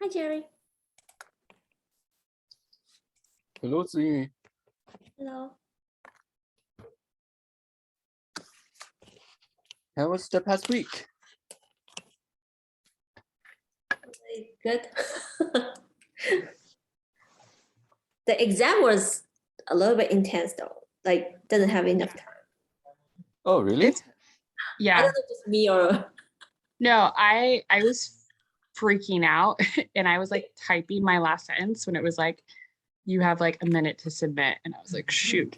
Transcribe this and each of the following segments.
Hi, Jerry. Hello, Ziyu. Hello. How was the past week? Good. The exam was a little bit intense though. Like, doesn't have enough time. Oh, really? I Yeah. don't know if it's me or No, I was freaking out and I was like typing my last sentence when it was like, you have like a minute to submit. And I was like, shoot.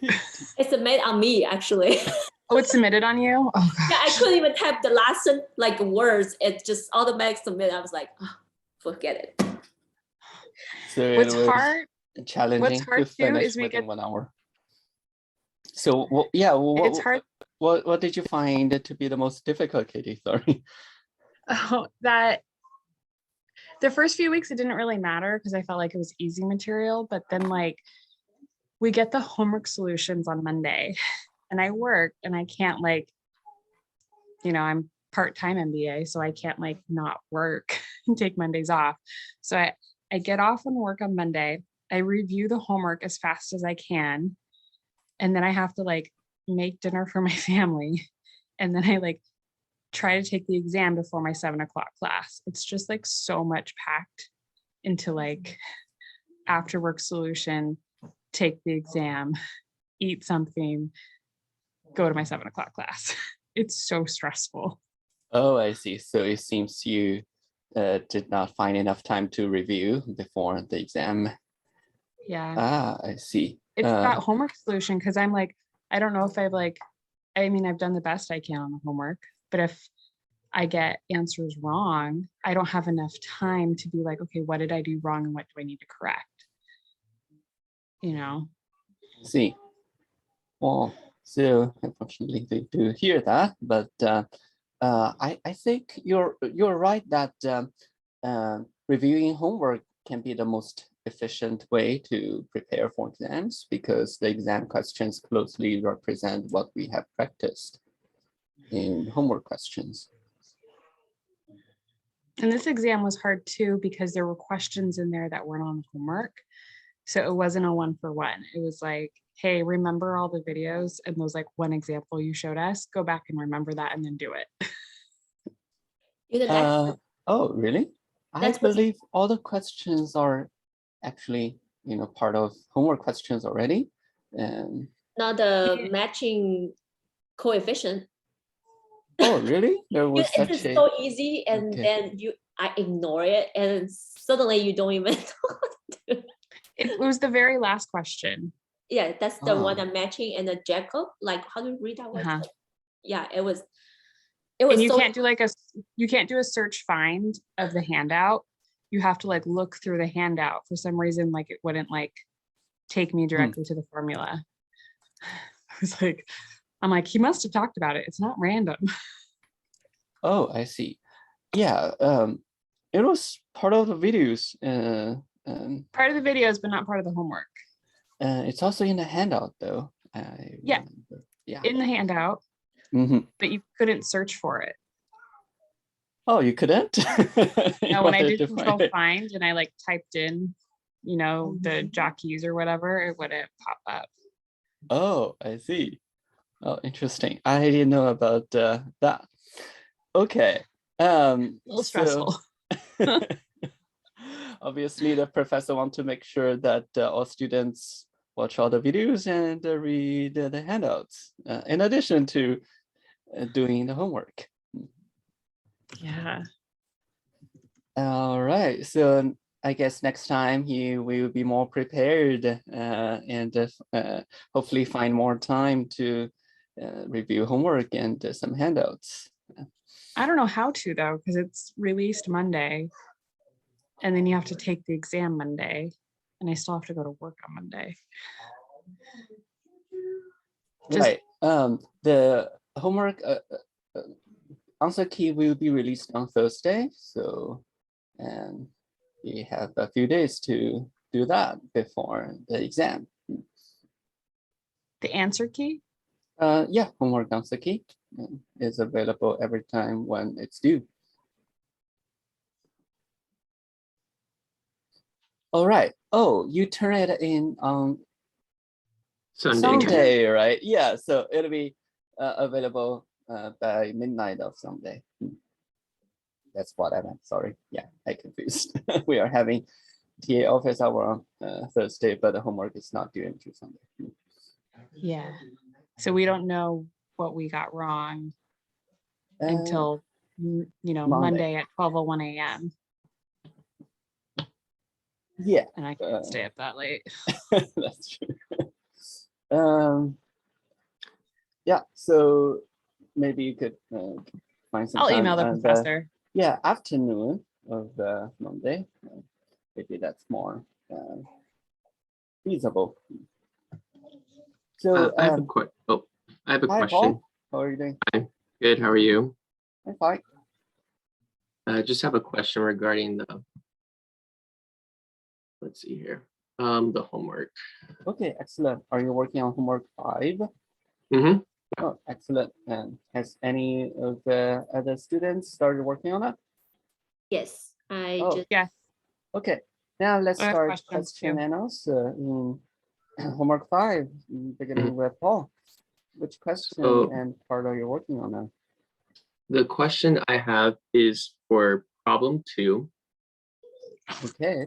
it's made on me actually. Oh, it's submitted on you? Oh, Yeah, I couldn't even type the last like words. It just automatic submit. I was like, oh, forget it. So what's it was hard challenging hard to too finish is we within get 1 hour. So it's hard. what did you find to be the most difficult, Katie? Sorry. Oh, that the first few weeks it didn't really matter because I felt like it was easy material, but then like we get the homework solutions on Monday and I work and I can't like, I'm part-time MBA, so I can't like not work and take Mondays off. So I get off on work on Monday. I review the homework as fast as I can. And then I have to like make dinner for my family. And then I like try to take the exam before my 7 o'clock class. It's just like so much packed into like after work solution, take the exam, eat something, go to my 7 o'clock class. It's so stressful. Oh, I see. So it seems you did not find enough time to review before the exam. Yeah. Ah, I see. It's that homework solution because I'm like, I don't know if I've done the best I can on the homework, but if I get answers wrong, I don't have enough time to be like, okay, what did I do wrong and what do I need to correct? See. Well, so unfortunately they do hear that, but I think you're right that reviewing homework can be the most efficient way to prepare for exams because the exam questions closely represent what we have practiced in homework questions. And this exam was hard too because there were questions in there that weren't on the homework. So it wasn't a 1-for-1. It was like, hey, remember all the videos and those like one example you showed us, go back and remember that and then do it. Oh, really? I believe all the questions are actually, part of homework questions already. Not the matching coefficient. Oh, really? There was it's so easy, and then I ignore it, and suddenly you don't even know what to do. It was the very last question. Yeah, that's the one I'm matching and the Jacob. Like, how do you read that one? Yeah, it was. And you can't do a search find of the handout. You have to like look through the handout. For some reason, like it wouldn't like take me directly to the formula. I was like, I'm like, he must have talked about it. It's not random. Oh, I see. Yeah, it was part of the videos. Part of the videos, but not part of the homework. It's also in the handout, though. Yeah, in the handout, but you couldn't search for it. Oh, you couldn't? No, when I did control find and I like typed in, the jockeys or whatever, it wouldn't pop up. Oh, I see. Oh, interesting. I didn't know about that. Okay. A little stressful. Obviously, the professor wants to make sure that all students watch all the videos and read the handouts, in addition to doing the homework. Yeah. All right. So I guess next time he will be more prepared and hopefully find more time to review homework and some handouts. I don't know how to though, because it's released Monday and then you have to take the exam Monday and I still have to go to work on Monday. Right. The homework answer key will be released on Thursday. So we have a few days to do that before the exam. The answer key? Yeah, homework answer key is available every time when it's due. All right. Oh, you turn it in on Sunday. Sunday, right? Yeah. So it'll be available by midnight of Sunday. That's what I meant. Sorry. Yeah, I confused. We are having TA office hour on Thursday, but the homework is not due until Sunday. Yeah. So we don't know what we got wrong Uh, until Monday at 12:01 a.m. yeah, And I can't stay up that late. that's true. Yeah, so maybe you could find some I'll time email the on professor. yeah, afternoon of Monday. Maybe that's more feasible. So I have a hi, question. Paul. How are you doing? Good. How are you? I'm fine. I just have a question regarding the. Let's see here. The homework. Okay, excellent. Are you working on homework 5? Mm-hmm. Oh, excellent. And has any of the other students started working on it? Yes, I Oh. just Yes. Okay, now let's I have start questions question too. and answer in homework 5, beginning with Paul. Which question So- and part are you working on now? The question I have is for problem 2. Okay,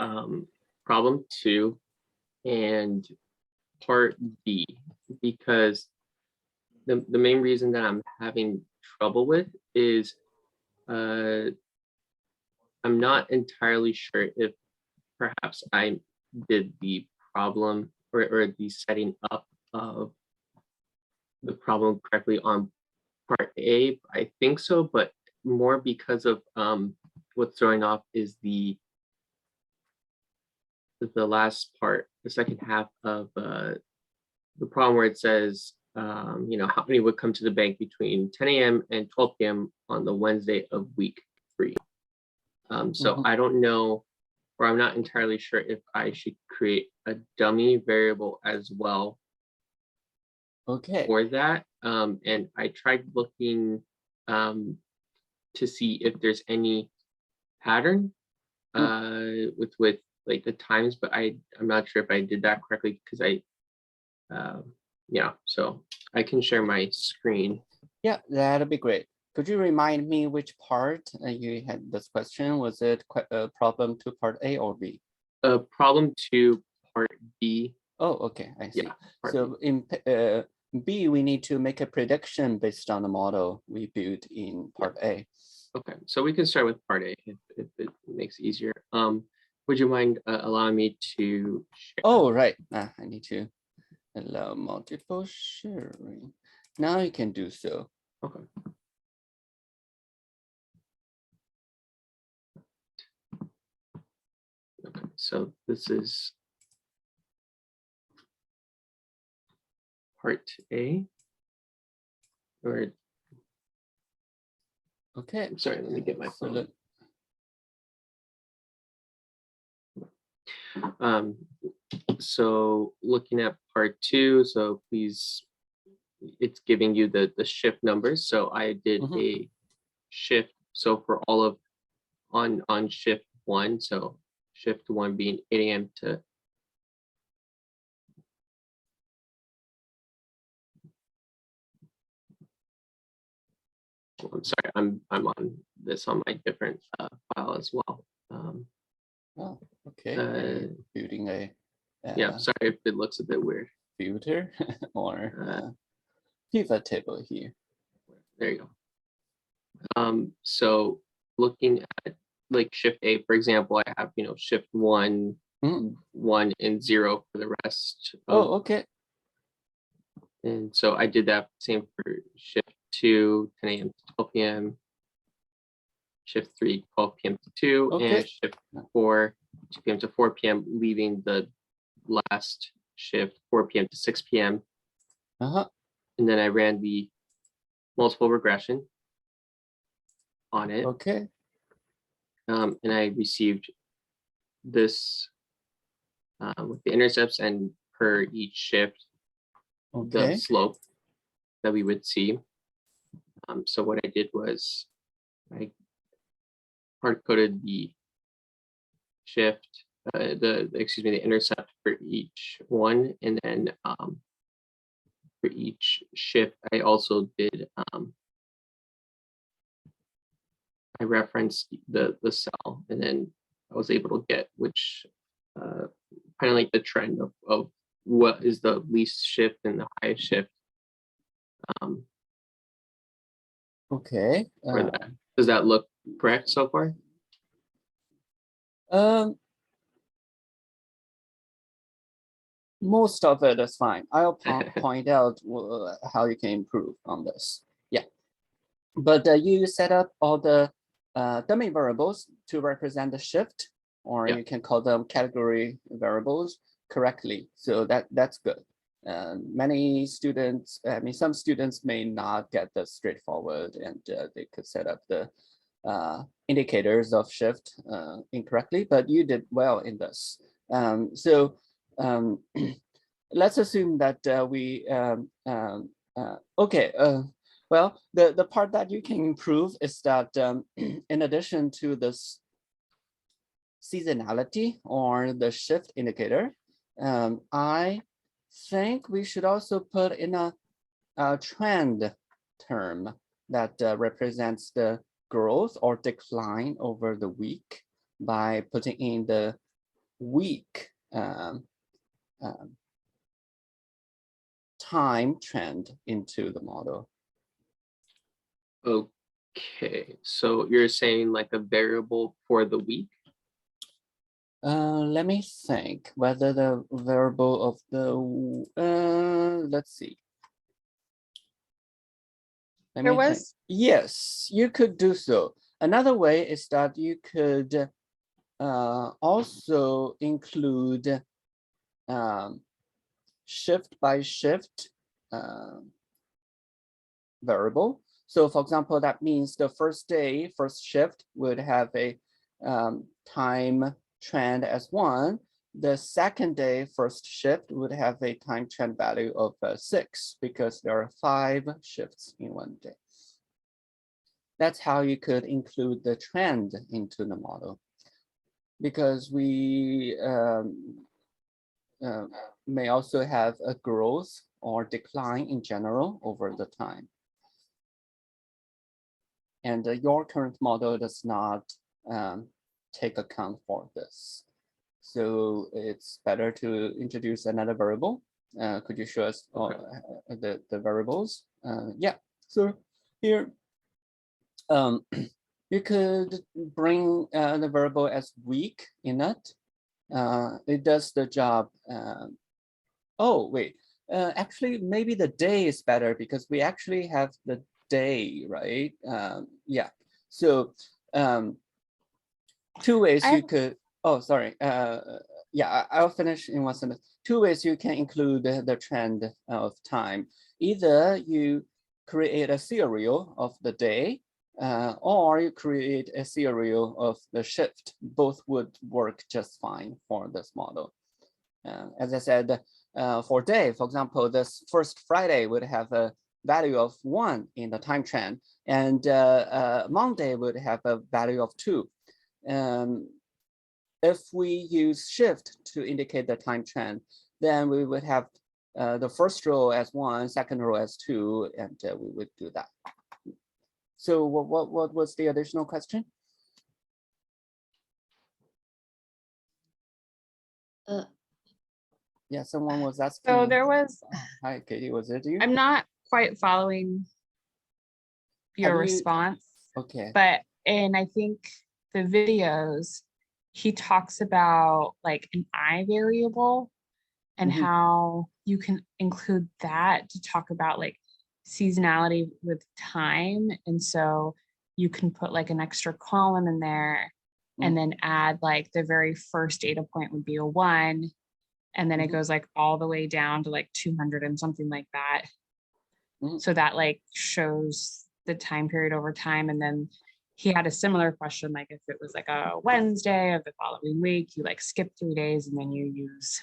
Problem 2 and part B, because the main reason that I'm having trouble with is I'm not entirely sure if perhaps I did the problem or the setting up of the problem correctly on part A. I think so, but more because of what's throwing off is the last part, the second half of the problem where it says, how many would come to the bank between 10 a.m. and 12 p.m. on the Wednesday of week 3. So I don't know, or I'm not entirely sure if I should create a dummy variable as well okay. for that. And I tried looking to see if there's any pattern with like the times, but I'm not sure if I did that correctly because so I can share my screen. Yeah, that'd be great. Could you remind me which part you had this question? Was it problem 2 part A or B? Problem 2 part B. Oh, okay, I see. Yeah. Part So in B, we need to make a prediction based on the model we built in part A. Okay, so we can start with part A if it makes it easier. Would you mind allowing me to share? Oh, right. I need to allow multiple sharing. Now you can do so. Okay. Okay, so this is part A. Or Okay. I'm sorry, let me get my So phone. look, So looking at part 2, so please, it's giving you the shift numbers. So I did a shift. So for all of on shift 1, so shift 1 being 8 a.m. to I'm sorry, I'm on this on my different file as well. oh, okay. Are you building a Yeah, sorry if it looks a bit weird. filter or pivot table here. There you go. So looking at like shift A, for example, I have shift 1, 1 and 0 for the rest. Oh, okay. And so I did that same for shift 2, 10 a.m. to 12 p.m. Shift 3, 12 p.m. to 2, Okay. and shift 4, 2 p.m. to 4 p.m., leaving the last shift 4 p.m. to 6 p.m. And then I ran the multiple regression on it. Okay. And I received this with the intercepts and per each shift, Okay. the slope that we would see. So what I did was I hard coded the shift the intercept for each one, and then for each shift, I also did I referenced the cell, and then I was able to get which kind of like the trend of what is the least shift and the highest shift Okay. for that. Does that look correct so far? Most of it is fine. I'll point out how you can improve on this. Yeah, but you set up all the dummy variables to represent the shift, or you can call them category variables correctly. So that's good. Many students, I mean, some students may not get this straightforward, and they could set up the indicators of shift incorrectly, but you did well in this. Let's assume that well, the part that you can improve is that in addition to this seasonality or the shift indicator, I think we should also put in a trend term that represents the growth or decline over the week by putting in the week time trend into the model. Okay, so you're saying like a variable for the week? Let me think whether the variable of the, let's see. There was, yes, you could do so. Another way is that you could also include shift by shift variable. So for example, that means the first day, first shift would have a time trend as 1. The second day, first shift would have a time trend value of 6 because there are 5 shifts in one day. That's how you could include the trend into the model, because we may also have a growth or decline in general over the time. And your current model does not take account for this. So it's better to introduce another variable. Could you show us the variables? Yeah, so here, you could bring the variable as week in it. It does the job. Oh, wait, actually, maybe the day is better because we actually have the day, right? Yeah, so 2 ways you could, oh, sorry. Yeah, I'll finish in one sentence. 2 ways you can include the trend of time. Either you create a serial of the day, or you create a serial of the shift. Both would work just fine for this model. As I said, for day, for example, this first Friday would have a value of 1 in the time trend, and Monday would have a value of 2. If we use shift to indicate the time trend, then we would have the first row as 1, second row as 2, and we would do that. So what was the additional question? Yeah, someone was asking. so there was, Hi, Katie, was it you? I'm not quite following your response. Okay. But I think the videos, he talks about like an I variable and how you can include that to talk about like seasonality with time. And so you can put like an extra column in there and then add like the very first data point would be a 1. And then it goes like all the way down to like 200 and something like that. So that like shows the time period over time. And then he had a similar question, like if it was like a Wednesday of the following week, you like skip 3 days and then you use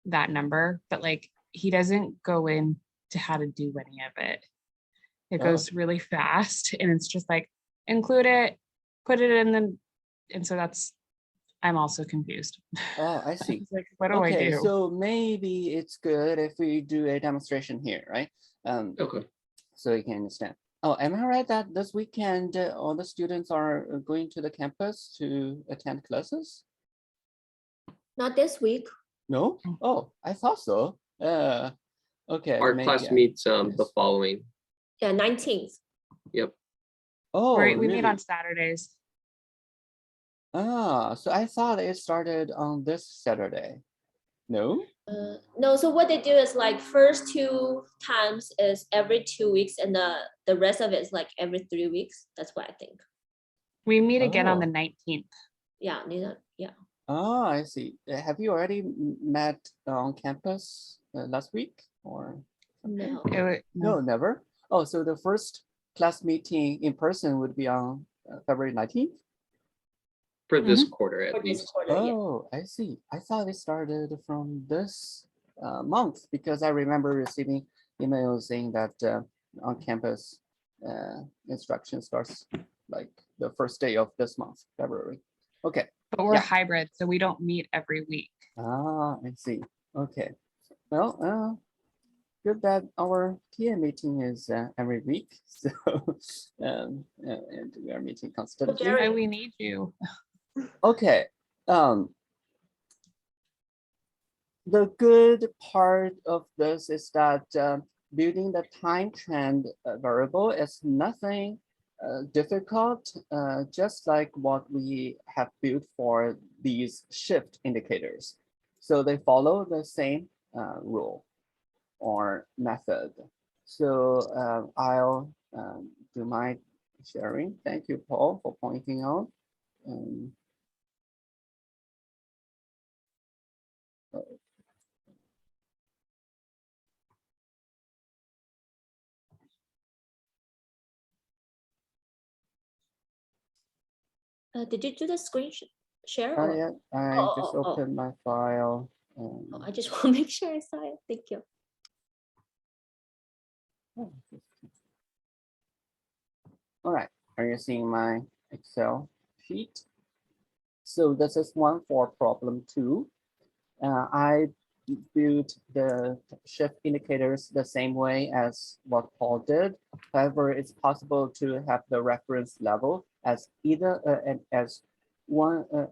that number. But like he doesn't go into how to do any of it. It goes really fast and it's just like include it, put it in the, and so that's I'm also confused. Oh, I see. It's like, what do I Okay, do? so maybe it's good if we do a demonstration here, right? Okay. So you can understand. Oh, am I right that this weekend all the students are going to the campus to attend classes? Not this week. No? Oh, I thought so. Okay, Our maybe. class meets the yes. following. Yeah, 19th. Yep. Oh, Right, we meet really? on Saturdays. Ah, so I thought it started on this Saturday. No? No, so what they do is like first 2 times is every 2 weeks, and the rest of it is like every 3 weeks. That's what I think. We meet again on the Oh. 19th. Yeah, yeah. Oh, I see. Have you already met on campus last week or? No. No, never. Oh, so the first class meeting in person would be on February 19th? For this quarter, at For this least. quarter, yeah. Oh, I see. I thought it started from this month because I remember receiving emails saying that on campus instruction starts like the first day of this month, February. Okay. But we're Yeah. hybrid, so we don't meet every week. Ah, I see. Okay. Well, good that our TA meeting is every week. So, and we are meeting constantly. Jerry- Why we need you. Okay. The good part of this is that building the time trend variable is nothing difficult, just like what we have built for these shift indicators. So they follow the same rule or method. So I'll do my sharing. Thank you, Paul, for pointing out. Did you do the screen share? Or? Yeah, I just opened my file. Oh, I just want to make sure I saw it. Thank you. All right, are you seeing my Excel sheet? So this is one for problem 2. I built the shift indicators the same way as what Paul did. However, it's possible to have the reference level as either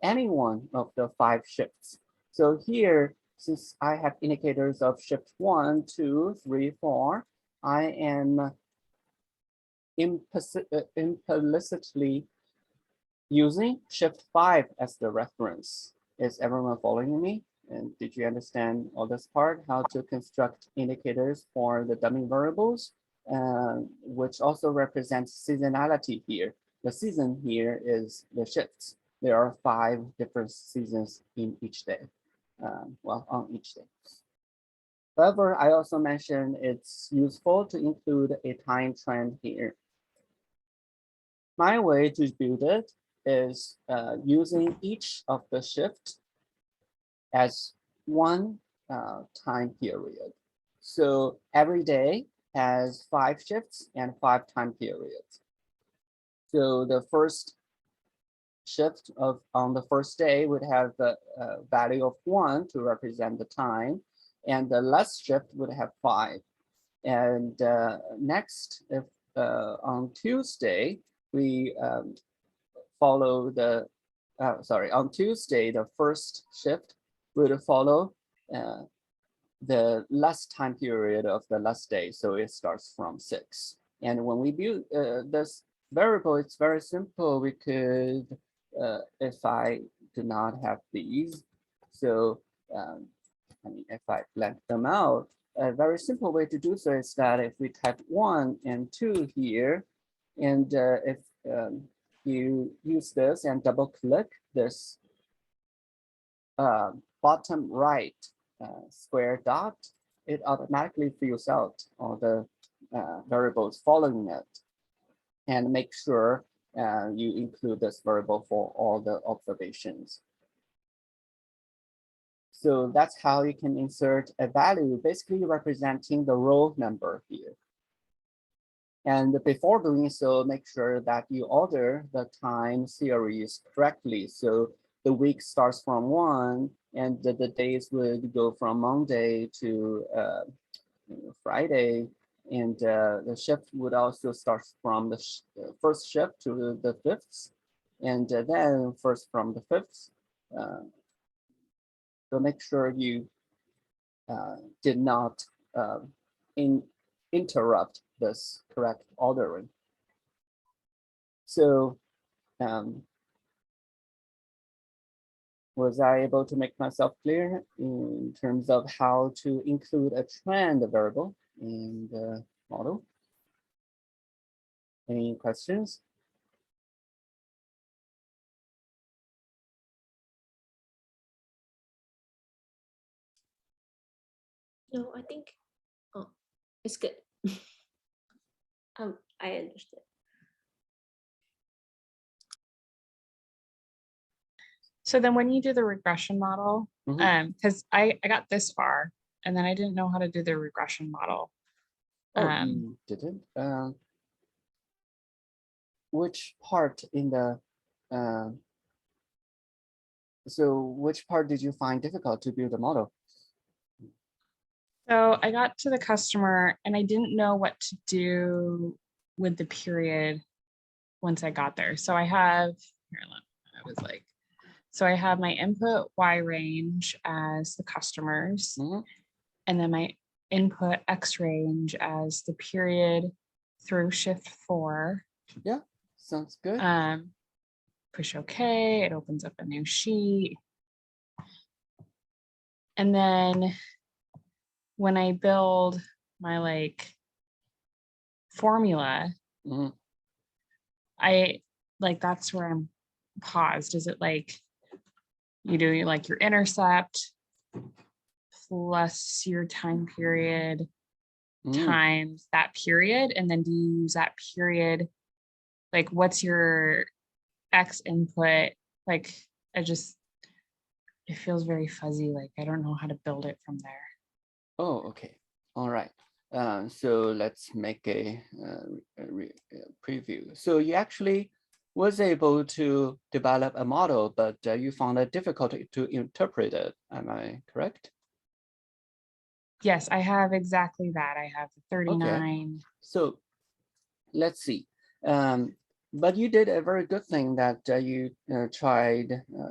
any one of the 5 shifts. So here, since I have indicators of shift 1, 2, 3, 4, I am implicitly using shift 5 as the reference. Is everyone following me? And did you understand all this part, how to construct indicators for the dummy variables, which also represents seasonality here. The season here is the shifts. There are 5 different seasons in each day, well, on each day. However, I also mentioned it's useful to include a time trend here. My way to build it is using each of the shift as one time period. So every day has 5 shifts and 5 time periods. So the first shift on the first day would have the value of 1 to represent the time, and the last shift would have 5. And next, if on Tuesday, we follow the, on Tuesday, the first shift would follow the last time period of the last day. So it starts from 6. And when we build this variable, it's very simple. We could, if I do not have these, so I mean, if I blank them out, a very simple way to do so is that if we type 1 and 2 here, and if you use this and double click this bottom right square dot, it automatically fills out all the variables following it, and make sure you include this variable for all the observations. So that's how you can insert a value, basically representing the row number here. And before doing so, make sure that you order the time series correctly. So the week starts from 1, and the days would go from Monday to Friday, and the shift would also start from the first shift to the 5th, and then first from the 5th. So make sure you did not interrupt this correct ordering. So was I able to make myself clear in terms of how to include a trend variable in the model? Any questions? No, I think, oh, it's good. I understood. So then when you do the regression model, Mhm. because I got this far and then I didn't know how to do the regression model. Oh, you didn't? Which part in the, so which part did you find difficult to build a model? So I got to the customer and I didn't know what to do with the period once I got there. So I have, here, I was like, so I have my input Y range as the customers, and then my input X range as the period through shift 4. Yeah, sounds good. Push OK, it opens up a new sheet. And then when I build my like formula, I like, that's where I'm paused. Is it like you do like your intercept plus your time period times that period, and then do you use that period, like what's your X input? Like it feels very fuzzy, like I don't know how to build it from there. Oh, okay. All right. So let's make a preview. So you actually was able to develop a model, but you found it difficult to interpret it. Am I correct? Yes, I have exactly that. I have 39. Okay. So let's see. But you did a very good thing that you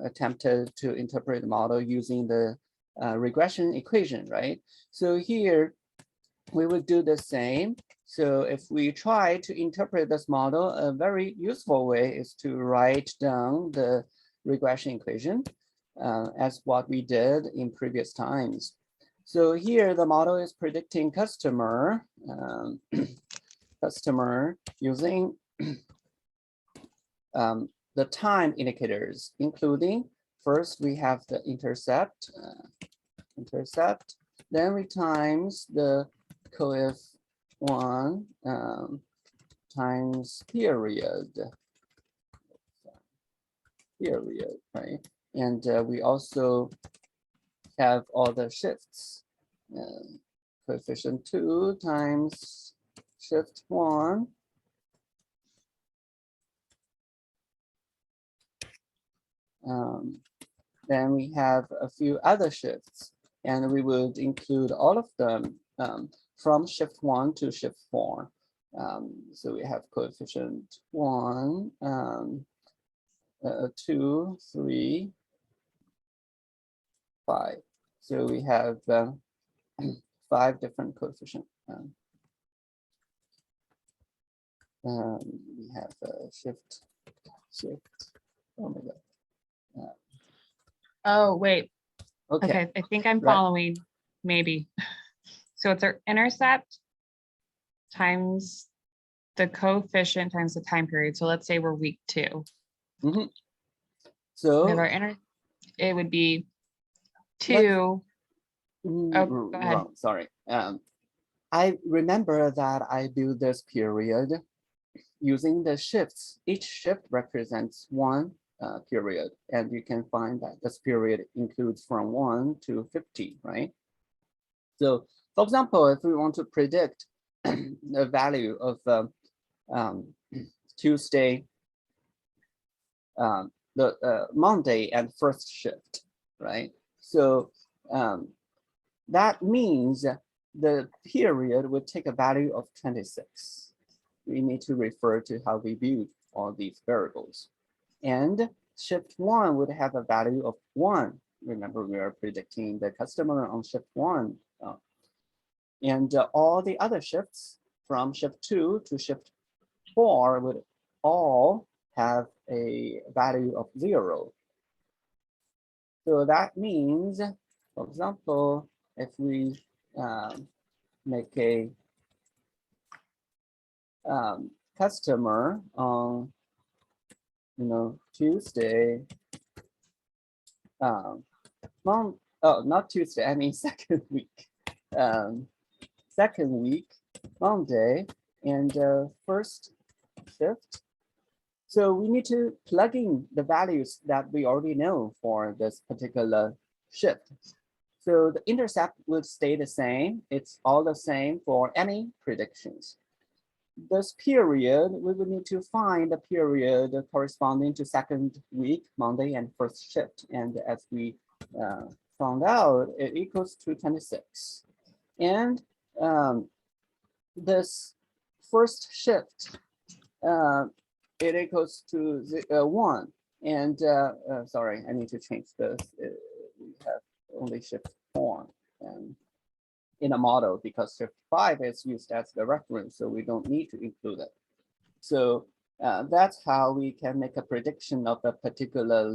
attempted to interpret the model using the regression equation, right? So here we would do the same. So if we try to interpret this model, a very useful way is to write down the regression equation as what we did in previous times. So here the model is predicting customer using the time indicators, including first we have the intercept, then we times the coef 1 times period, right? And we also have all the shifts, coefficient 2 times shift 1. Then we have a few other shifts, and we would include all of them from shift 1 to shift 4. So we have coefficient 1, 2, 3, 5. So we have 5 different coefficients. We have shift. Oh my God. Oh, wait. Okay. Okay, I think I'm Right. following, maybe. So it's our intercept times the coefficient times the time period. So let's say we're week 2. So We have our it would be 2. Oh, go ahead. wrong, sorry. I remember that I do this period using the shifts. Each shift represents 1 period, and you can find that this period includes from 1 to 50, right? So, for example, if we want to predict the value of Tuesday the Monday and first shift, right? So that means the period would take a value of 26. We need to refer to how we view all these variables. And shift 1 would have a value of 1. Remember, we are predicting the customer on shift 1. And all the other shifts from shift 2 to shift 4 would all have a value of 0. So that means, for example, if we make a customer on, Tuesday, not Tuesday, I mean second week, Monday, and first shift. So we need to plug in the values that we already know for this particular shift. So the intercept would stay the same. It's all the same for any predictions. This period, we would need to find a period corresponding to second week, Monday, and first shift. And as we found out, it equals to 26. And this first shift, it equals to 1. And sorry, I need to change this. We have only shift 4 in a model because shift 5 is used as the reference, so we don't need to include it. So that's how we can make a prediction of a particular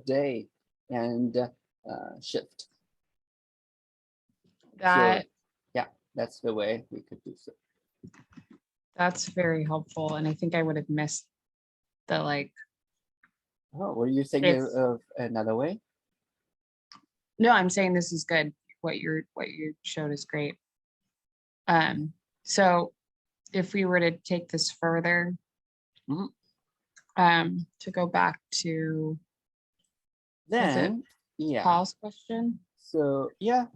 day and shift. That, so, yeah, that's the way we could do so. that's very helpful. And I think I would have missed the Oh, were you thinking It's- of another way? no, I'm saying this is good. What you showed is great. So if we were to take this further, Mhm. to go back to Then, yeah. Paul's question. So yeah,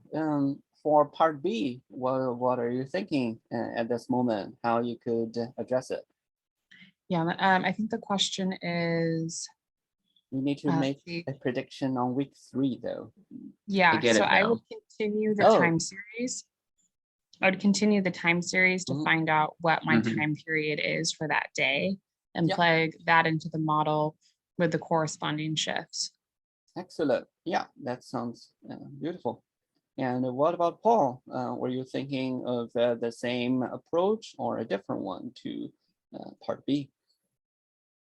for part B, what are you thinking at this moment? How you could address it? Yeah, I think the question is, We need to make see. a prediction on week 3, though. yeah, get so it I would now. continue the Oh. time series. I would continue the time series to Mhm. find out what my Mhm. time period is for that day and Yep. plug that into the model with the corresponding shifts. Excellent. Yeah, that sounds beautiful. And what about Paul? Were you thinking of the same approach or a different one to part B?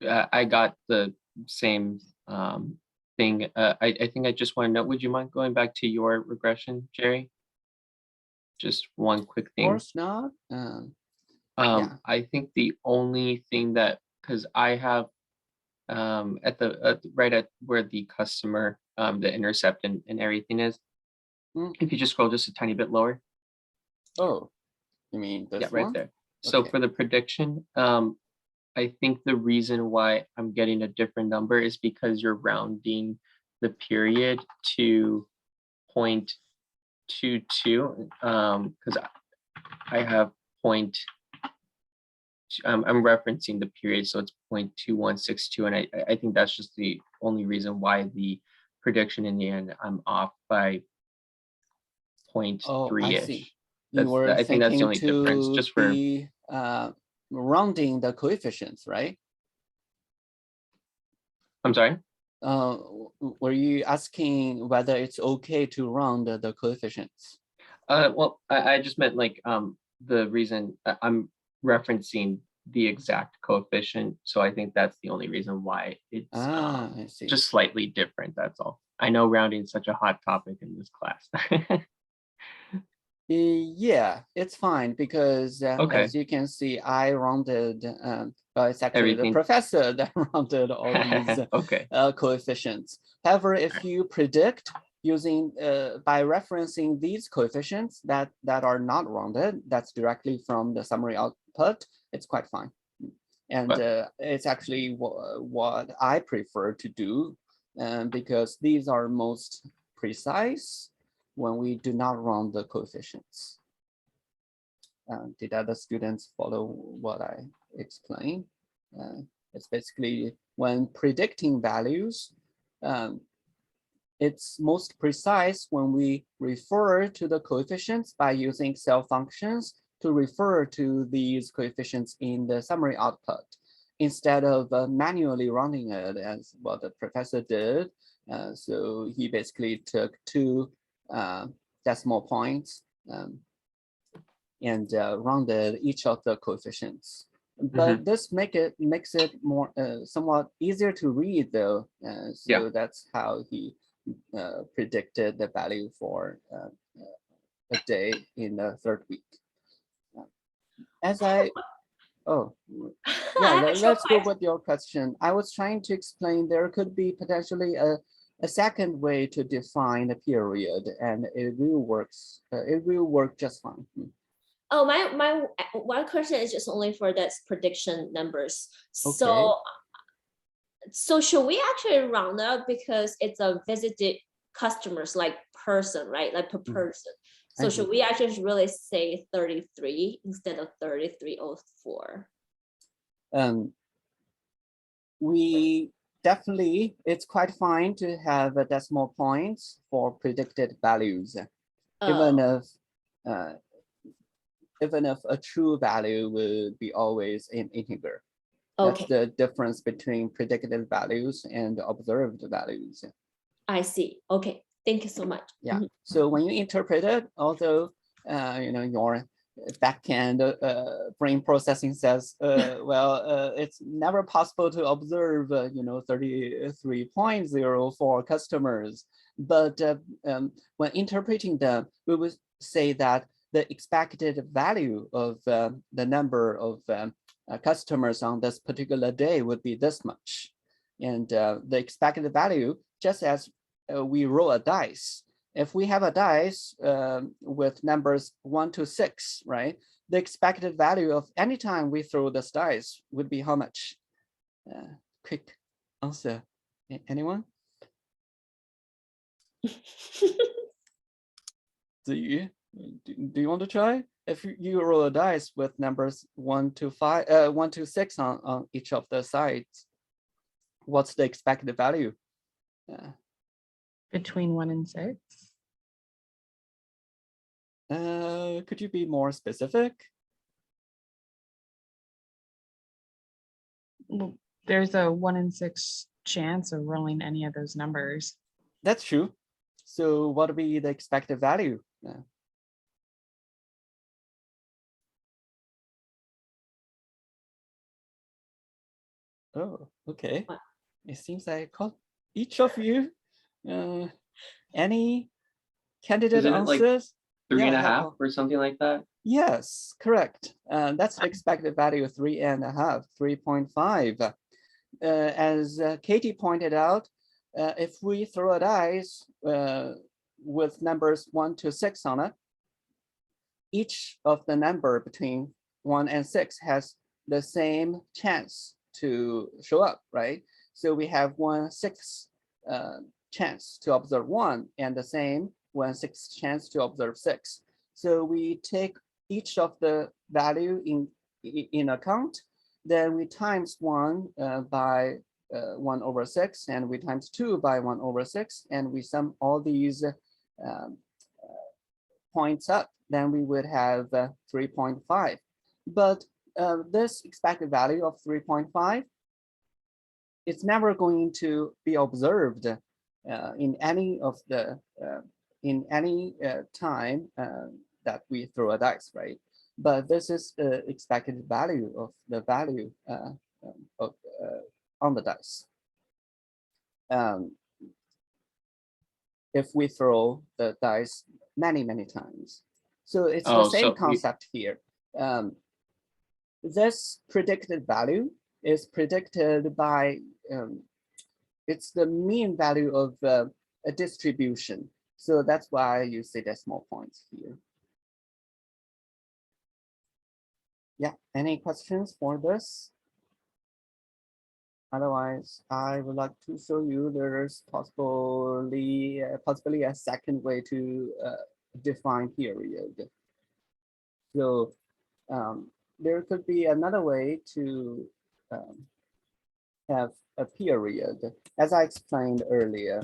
I got the same thing. I think I just want to know, would you mind going back to your regression, Jerry? Just one quick Of thing. course not. Yeah. I think the only thing that, because I have right at where the customer, the intercept and everything is, Mm. if you just scroll just a tiny bit lower. Oh, you mean this Yeah, right one? there. So Okay. for the prediction, I think the reason why I'm getting a different number is because you're rounding the period to 0.22, because I have I'm referencing the period, so it's 0.2162, and I think that's just the only reason why the prediction in the end I'm off by Oh, I 0.3-ish. see. You were I think that's the thinking only difference, to just for be rounding the coefficients, right? I'm sorry. Were you asking whether it's okay to round the coefficients? Well, I just meant like the reason I'm referencing the exact coefficient, so I think that's the only reason why it's I see. just slightly different. That's all. I know rounding is such a hot topic in this class. Yeah, it's fine because Okay. as you can see, I rounded, well, it's actually the Everything. professor that rounded all these Okay. coefficients. However, if you predict using by referencing these coefficients that are not rounded, that's directly from the summary output, it's quite fine. And it's actually what I prefer to do because these are most precise when we do not round the coefficients. Did other students follow what I explained? It's basically when predicting values, it's most precise when we refer to the coefficients by using Excel functions to refer to these coefficients in the summary output, instead of manually running it as what the professor did. So he basically took 2 decimal points and rounded each of the coefficients. But this makes it more somewhat easier to read, though. So that's how he predicted the value for a day in the 3rd week. As I, oh, yeah, let's go with your question. I was trying to explain there could be potentially a second way to define a period, and it will work just fine. Oh, my one question is just only for that prediction numbers. Okay. So should we actually round up because it's a visited customers, like person, right? Like per person. So should we actually really say 33 instead of 3304? We definitely, it's quite fine to have a decimal points for predicted values, even if a true value would be always an integer. That's the difference between predicted values and observed values. I see. Okay, thank you so much. Yeah. So when you interpret it, although your backend brain processing says, well, it's never possible to observe 33.04 customers, but when interpreting them, we would say that the expected value of the number of customers on this particular day would be this much. And the expected value, just as we roll a dice, if we have a dice with numbers 1 to 6, right? The expected value of any time we throw this dice would be how much? Quick answer. Anyone? Do you want to try? If you roll a dice with numbers 1 to 6 on each of the sides, what's the expected value? Between 1 and 6. Could you be more specific? Well, there's a 1 in 6 chance of rolling any of those numbers. That's true. So what would be the expected value? Oh, okay. It seems I caught each of you. Any candidate answers? Like 3.5 or something like that? Yes, correct. That's the expected value of 3.5, 3.5. As Katie pointed out, if we throw a dice with numbers 1 to 6 on it, each of the number between 1 and 6 has the same chance to show up, right? So we have 1/6 chance to observe 1, and the same 1/6 chance to observe 6. So we take each of the value in account, then we times 1 by 1/6, and we times 2 by 1/6, and we sum all these points up, then we would have 3.5. But this expected value of 3.5, it's never going to be observed in any of the time that we throw a dice, right? But this is the expected value of the value on the dice. If we throw the dice many times, so it's the same concept here. This predicted value is predicted by it's the mean value of a distribution. So that's why you see decimal points here. Yeah, any questions for this? Otherwise, I would like to show you there's possibly a second way to define period. So there could be another way to have a period. As I explained earlier,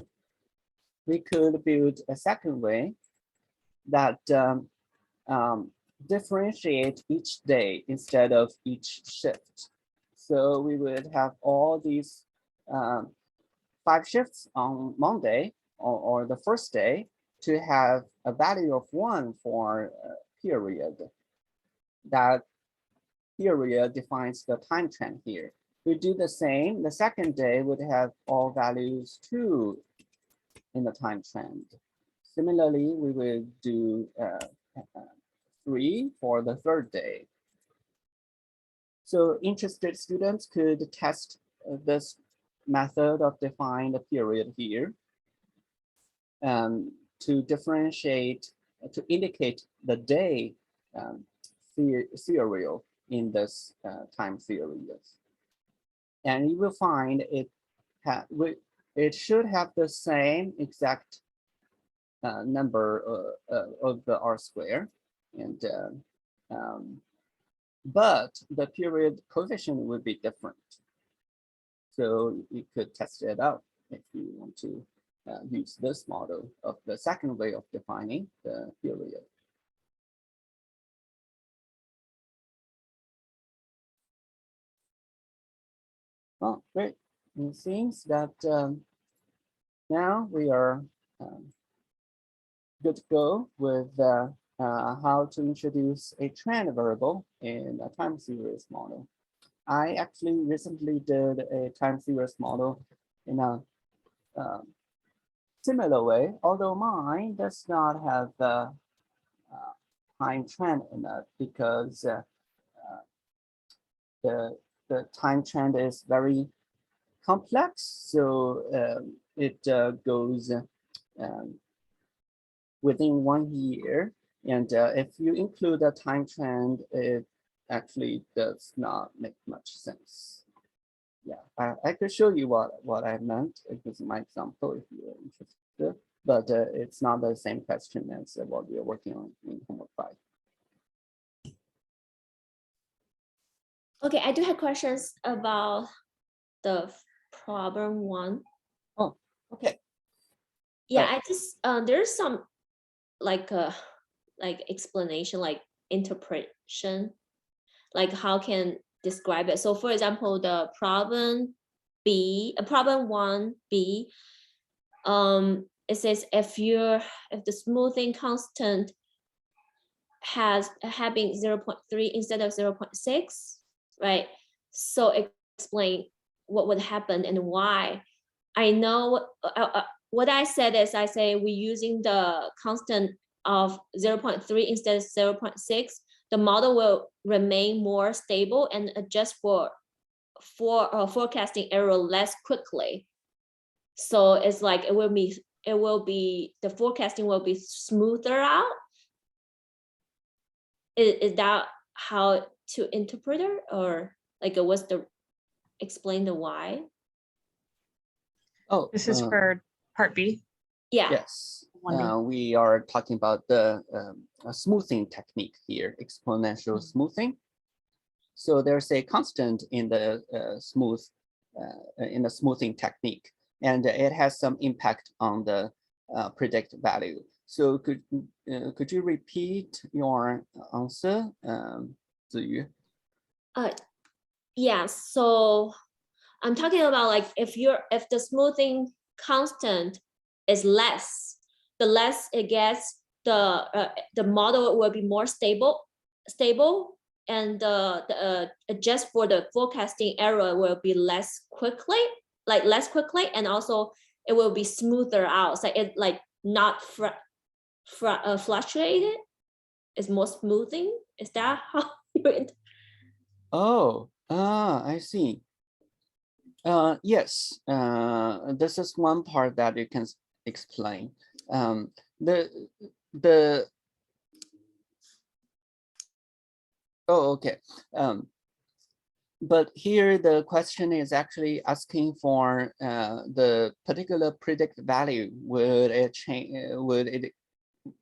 we could build a second way that differentiate each day instead of each shift. So we would have all these 5 shifts on Monday or the first day to have a value of 1 for a period. That period defines the time trend here. We do the same. The second day would have all values 2 in the time trend. Similarly, we will do 3 for the third day. So interested students could test this method of define the period here to differentiate, to indicate the day serial in this time series. And you will find it should have the same exact number of the R square, and but the period coefficient would be different. So you could test it out if you want to use this model of the second way of defining the period. Oh, great. It seems that now we are good to go with how to introduce a trend variable in a time series model. I actually recently did a time series model in a similar way, although mine does not have the time trend in it because the time trend is very complex. So it goes within 1 year. And if you include a time trend, it actually does not make much sense. Yeah, I could show you what I meant. It was my example if you're interested, but it's not the same question as what we are working on in homework 5. Okay, I do have questions about the problem 1. Oh, okay. Yeah, I just there's some like explanation, like interpretation, like how can describe it. So for example, the problem 1b, it says if the smoothing constant having 0.3 instead of 0.6, right? So explain what would happen and why. I know what I said is I say we're using the constant of 0.3 instead of 0.6. The model will remain more stable and adjust for forecasting error less quickly. So it's like it will be the forecasting will be smoother out. Is that how to interpret it, or like what's the explain the why? Oh, This is for part B. Yeah. yes. Wonderful. We are talking about the smoothing technique here, exponential smoothing. So there's a constant in the smoothing technique, and it has some impact on the predict value. So could you repeat your answer, Ziyu? Yeah. So I'm talking about like if the smoothing constant is less, the less it gets, the model will be more stable, and the adjust for the forecasting error will be less quickly, and also it will be smoother out. So it like not fluctuated. It's more smoothing. Is that how you? Oh, I see. Yes, this is one part that you can explain. Oh, okay. But here the question is actually asking for the particular predict value. Would it change?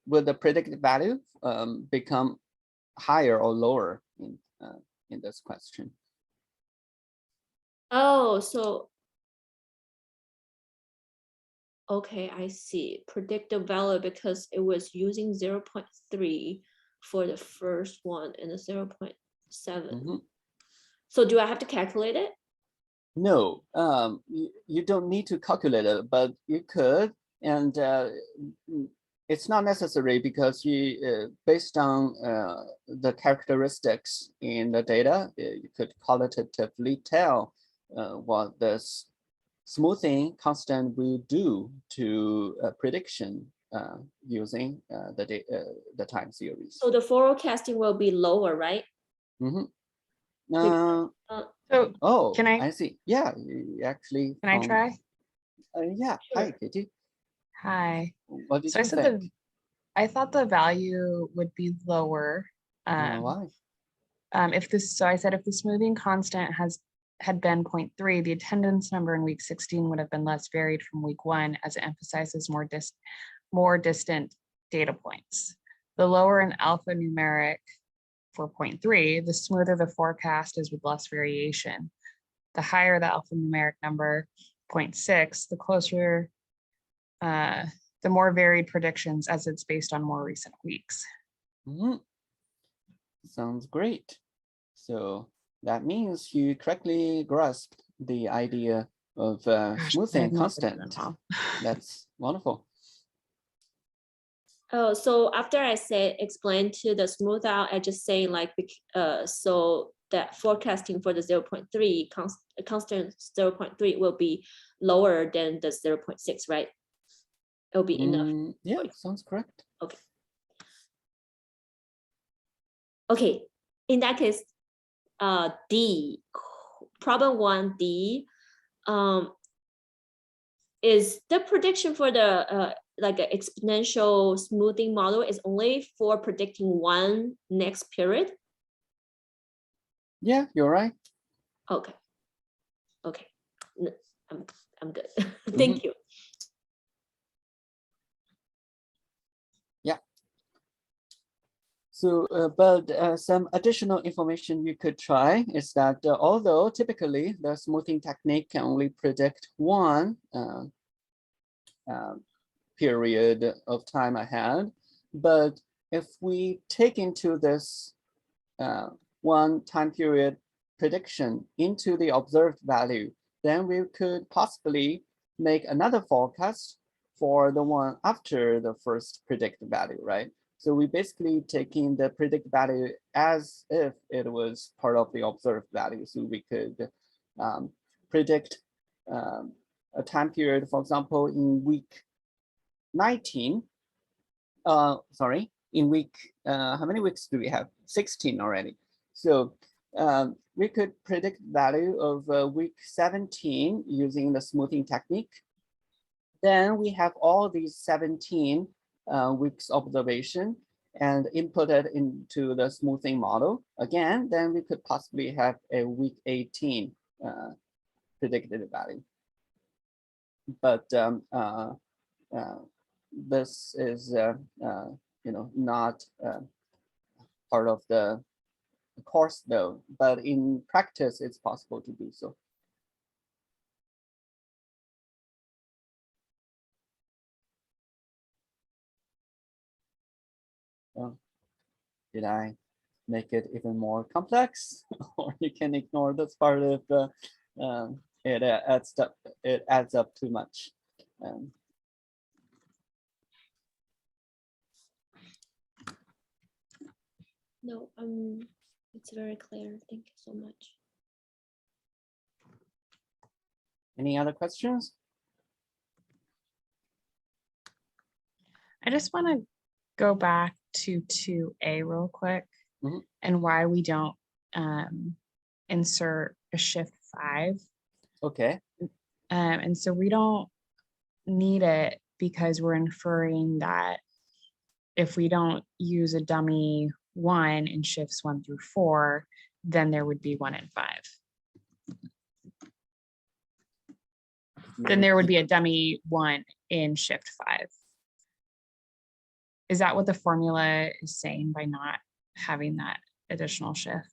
Would the predicted value become higher or lower in this question? Oh, so Okay, I see. Predictive value because it was using 0.3 for the first one and the 0.7. Mhm. So do I have to calculate it? No, you don't need to calculate it, but you could, and it's not necessary because based on the characteristics in the data, you could qualitatively tell what the smoothing constant will do to prediction using the time series. So the forecasting will be lower, right? Mhm. Because, So Oh, can I see. Yeah, you actually can I found. try? Yeah. Hi, Sure. Katie. Hi. What did So I you said think? I thought the value would be lower. Why? If this, so I said if the smoothing constant had been 0.3, the attendance number in week 16 would have been less varied from week 1 as it emphasizes more distant data points. The lower an alphanumeric for 0.3, the smoother the forecast is with less variation. The higher the alphanumeric number, 0.6, the closer, the more varied predictions as it's based on more recent weeks. Mhm. Sounds great. So that means you correctly grasped the idea of Gosh, smoothing I've never done constant. well. That's wonderful. oh, so after I say explain to the smooth out, I just say like so that forecasting for the 0.3 constant 0.3 will be lower than the 0.6, right? It'll be enough. Yeah, sounds correct. Okay. Okay, in that case, D, problem 1D, is the prediction for the like an exponential smoothing model is only for predicting one next period? Yeah, you're right. Okay. Okay. I'm good. Mhm. Thank you. Yeah. So, but some additional information you could try is that although typically the smoothing technique can only predict one period of time ahead, but if we take into this one time period prediction into the observed value, then we could possibly make another forecast for the one after the first predicted value, right? So we basically taking the predicted value as if it was part of the observed value. So we could predict a time period, for example, in week 19, sorry, in week, how many weeks do we have? 16 already. So we could predict value of week 17 using the smoothing technique. Then we have all these 17 weeks observation and input it into the smoothing model. Again, then we could possibly have a week 18 predicted value. But this is, not part of the course though, but in practice, it's possible to do so. Did I make it even more complex, or you can ignore this part of the it adds up too much. No, it's very clear. Thank you so much. Any other questions? I just want to go back to 2A real quick and why we don't insert a shift 5. Okay. And so we don't need it because we're inferring that if we don't use a dummy 1 in shifts 1 through 4, then there would be 1 and 5. Then there would be a dummy 1 in shift 5. Is that what the formula is saying by not having that additional shift?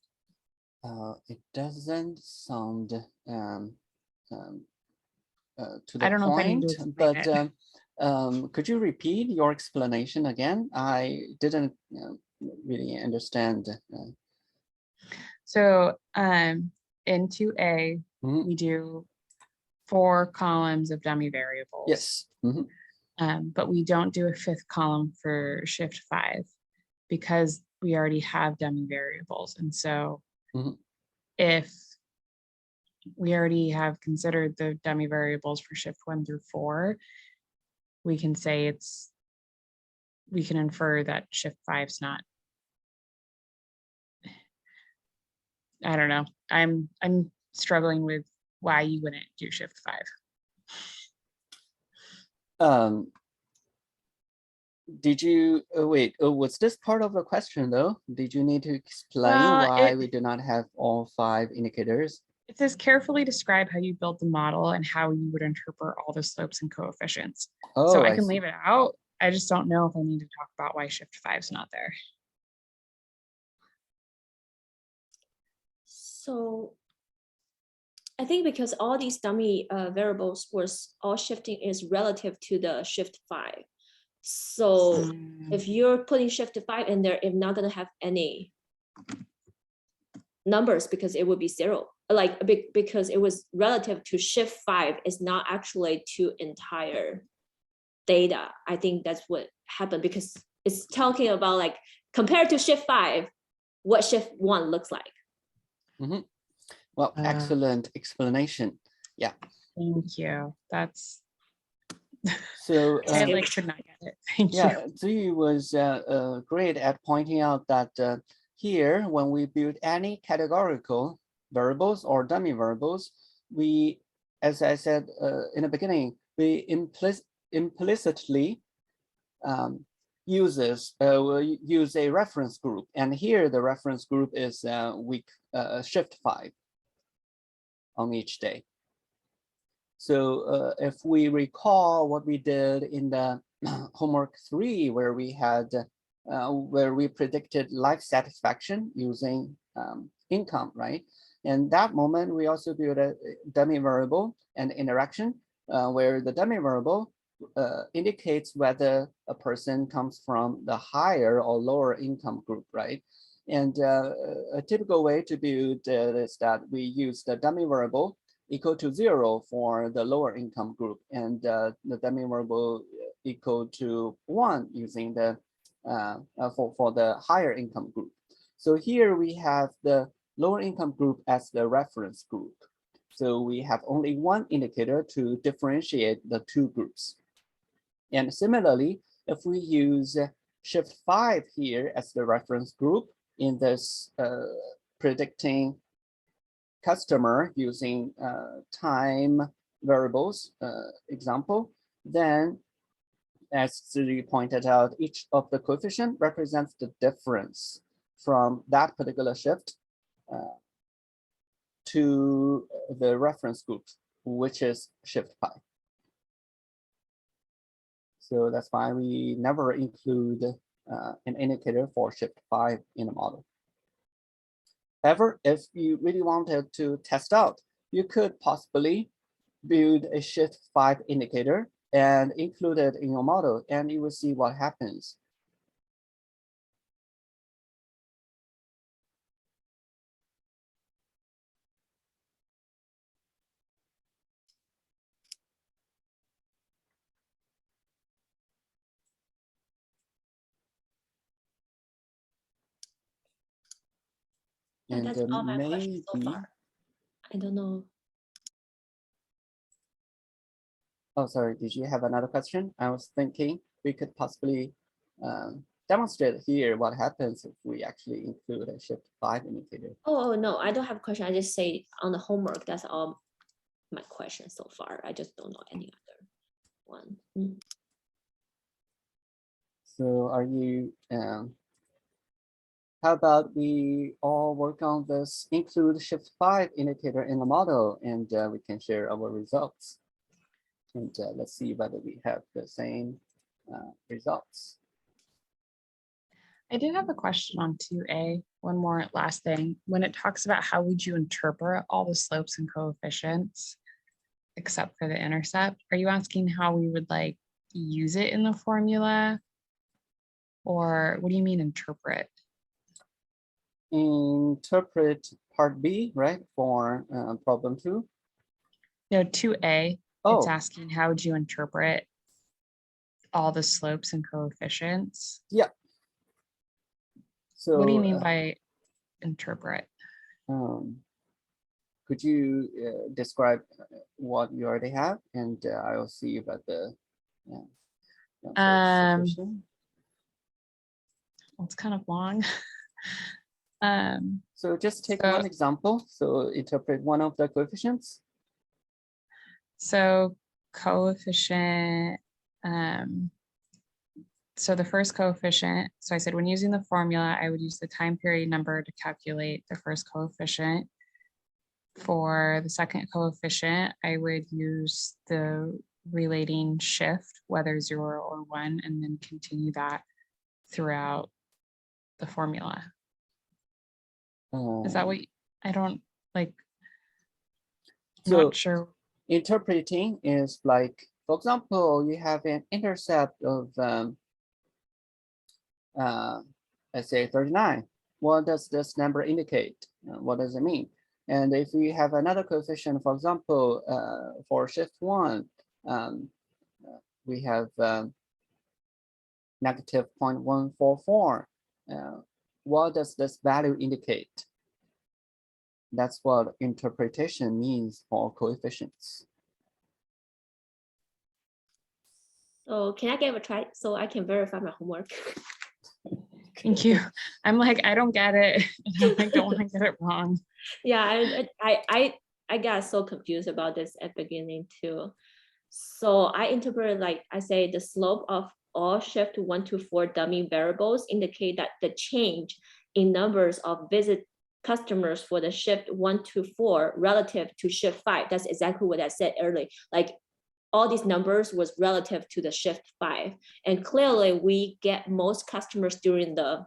It doesn't sound to the I don't know if I need to point, explain but could you repeat your explanation again? I didn't really understand. So in 2A, Mhm. we do 4 columns of dummy variables. Yes. Mhm. But we don't do a 5th column for shift 5 because we already have dummy variables. And so Mhm. if we already have considered the dummy variables for shift 1 through 4, we can say we can infer that shift 5's not. I don't know. I'm struggling with why you wouldn't do shift 5. Did you wait? Was this part of the question though? Did you need to explain why we do not have all 5 indicators? It says carefully describe how you built the model and how you would interpret all the slopes and coefficients. Oh, So I can see. leave it out. I just don't know if I need to talk about why shift 5's not there. So I think because all these dummy variables was all shifting is relative to the shift 5. So if you're putting shift 5 in there, it's not going to have any numbers because it would be 0. Like because it was relative to shift 5, it's not actually to entire data. I think that's what happened because it's talking about like compared to shift 5, what shift 1 looks like. Mm-hmm. Well, excellent explanation. Yeah. Thank you. That's so. I like could not get it. Thank you. Ziyu was great at pointing out that here, when we build any categorical variables or dummy variables, we, as I said in the beginning, we implicitly use a reference group, and here the reference group is week shift 5 on each day. So if we recall what we did in the homework 3, where we had where we predicted life satisfaction using income, right? And that moment, we also built a dummy variable and interaction, where the dummy variable indicates whether a person comes from the higher or lower income group, right? And a typical way to build is that we use the dummy variable equal to 0 for the lower income group, and the dummy variable equal to 1 using the for the higher income group. So here we have the lower income group as the reference group. So we have only one indicator to differentiate the 2 groups. And similarly, if we use shift 5 here as the reference group in this predicting customer using time variables example, then as Ziyu pointed out, each of the coefficient represents the difference from that particular shift to the reference group, which is shift 5. So that's why we never include an indicator for shift 5 in the model. However, if you really wanted to test out, you could possibly build a shift 5 indicator and include it in your model, and you will see what happens. And that's all my questions so far. I don't know. Oh, sorry, did you have another question? I was thinking we could possibly demonstrate here what happens if we actually include a shift 5 indicator. Oh, no, I don't have a question. I just say on the homework, that's all my questions so far. I just don't know any other one. So are you, how about we all work on this include shift 5 indicator in the model, and we can share our results. And let's see whether we have the same results. I did have a question on 2A, one more last thing. When it talks about how would you interpret all the slopes and coefficients, except for the intercept. Are you asking how we would like use it in the formula? Or what do you mean interpret? Interpret part B, right, for problem 2. No, 2A, it's Oh, asking how would you interpret all the slopes and coefficients? yeah. So What do you mean by interpret? could you describe what you already have, and I will see if at the sufficient. Well, it's kind of long. So just take So- one example. So interpret one of the coefficients. So coefficient, so the first coefficient, so I said when using the formula, I would use the time period number to calculate the first coefficient. For the second coefficient, I would use the relating shift, whether 0 or 1, and then continue that throughout the formula. Is that what I don't like? I'm So not sure. interpreting is like, for example, you have an intercept of let's say 39. What does this number indicate? What does it mean? And if we have another coefficient, for example, for shift 1, we have negative 0.144. What does this value indicate? That's what interpretation means for coefficients. So can I give a try so I can verify my homework? Thank you. I'm like, I don't get it. And I don't want to get it wrong. Yeah, I got so confused about this at beginning too. So I interpret like I say the slope of all shift 1 to 4 dummy variables indicate that the change in numbers of visit customers for the shift 1 to 4 relative to shift 5. That's exactly what I said earlier. Like all these numbers was relative to the shift 5. And clearly we get most customers during the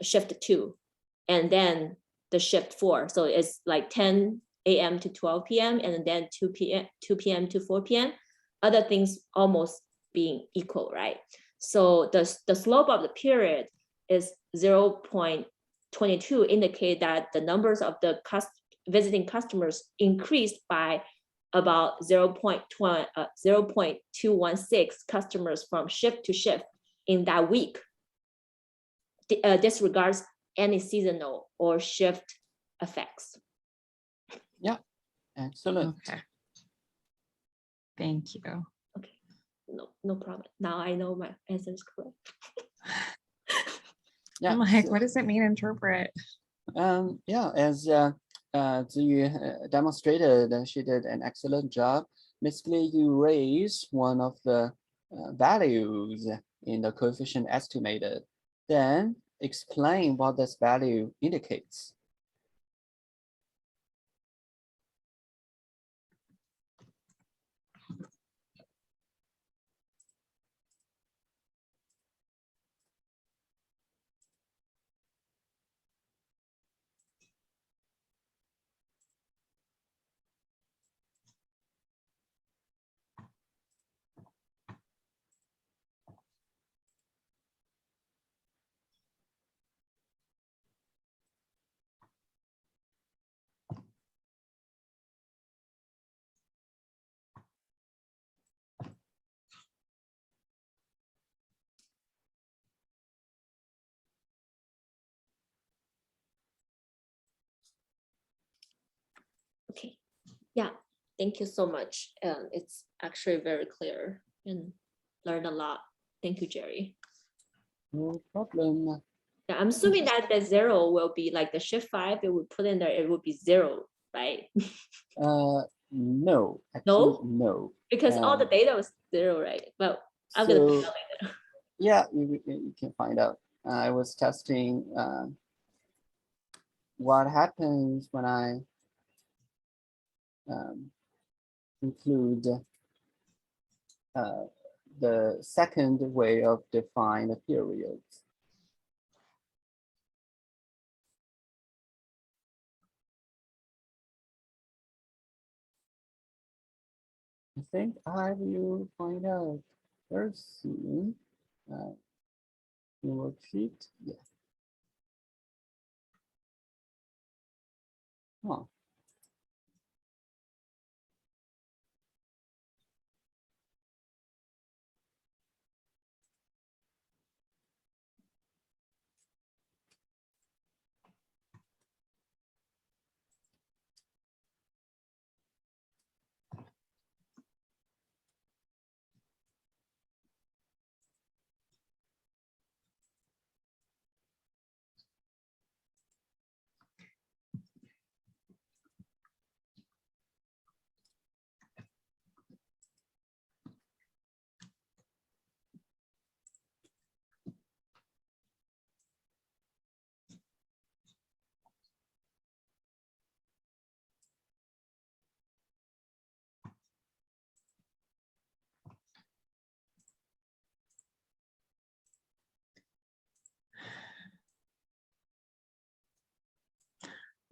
shift 2 and then the shift 4. So it's like 10 a.m. to 12 p.m. and then 2 p.m. to 4 p.m. Other things almost being equal, right? So the slope of the period is 0.22, indicate that the numbers of the visiting customers increased by about 0.216 customers from shift to shift in that week. Disregards any seasonal or shift effects. Yeah, excellent. Okay. Thank you. Okay, no problem. Now I know my answer is correct. Yeah, I'm like, so, what does it mean interpret? yeah, as Ziyu demonstrated, she did an excellent job. Basically, you raise one of the values in the coefficient estimated, then explain what this value indicates. Okay, yeah, thank you so much. It's actually very clear and learned a lot. Thank you, Jerry. No problem. Yeah, I'm assuming that the 0 will be like the shift 5, it would put in there, it would be 0, right? No, actually, no. Because all the data was 0, right? But I'm gonna find out later. Yeah, you can find out. I was testing what happens when I include the second way of define a period. I think I will find out very soon. Worksheet, yeah. Oh.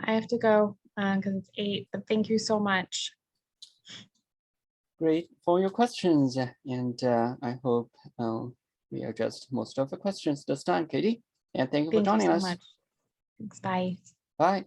I have to go because it's 8, but thank you so much. Great for your questions, and I hope we addressed most of the questions this time, Katie. And thank you for Thank you joining so us. much. Thanks, bye. Bye.